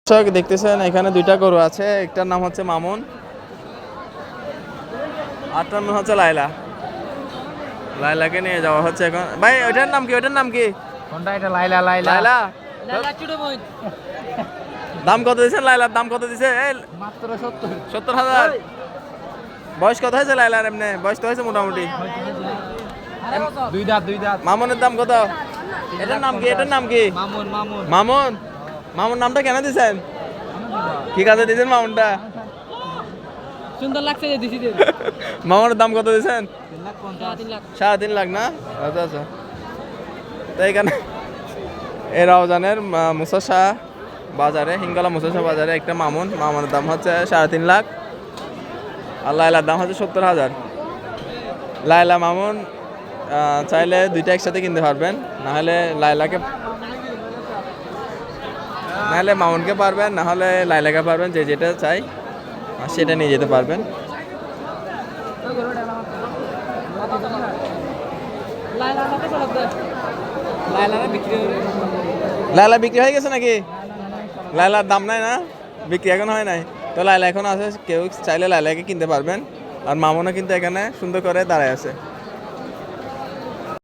দর্শক দেখতেছেন এখানে দুইটা গরু আছে, একটার নাম হচ্ছে মামুন, আরটার নাম হচ্ছে লাইলা। লাইলাকে নিয়ে যাওয়া হচ্ছে এখন। ভাই ওইটার নাম কি? ওইটার নাম কি? কোনটা? এটা লাইলা। লাইলা লাইলা। লাইলা ছোট বোন। দাম কত দিচ্ছেন লাইলার? দাম কত দিছে? মাত্র 70। 70,000। বয়স কত হয়েছে লাইলার? এমনি বয়স তো হয়েছে মোটামুটি। দুই দাঁত দুই দাঁত। মামুনের দাম কত? এটার নাম কি? এটার নাম কি? মামুন মামুন। মামুন। মামুন নামটা কেন দিছেন? কি কাজে দিছেন মামুনটা? সুন্দর লাগছে যে দিছি দে। মামুনের দাম কত দিছেন? 3 লাখ। 3.5 লাখ না? আচ্ছা আচ্ছা। তো এখানে এই রাউজানের মুসা শাহ বাজারে, হিঙ্গলা মুসা শাহ বাজারে একটা মামুনের দাম হচ্ছে 3.5 লাখ, আর লাইলার দাম হচ্ছে 70,000। লাইলা মামুন চাইলে দুইটা একসাথে কিনতে পারবেন, নাহলে মামুনকে পারবেন, নাহলে লাইলাকে পারবেন, যে যেটা চাই সেটা নিয়ে যেতে পারবেন। লাইলা বিক্রি হয়ে গেছে নাকি? লাইলার দাম নাই না, বিক্রি এখন হয় নাই। তো লাইলা এখন আছে, কেউ চাইলে লাইলাকে কিনতে পারবেন। আর মামুনও কিন্তু এখানে সুন্দর করে দাঁড়ায় আছে।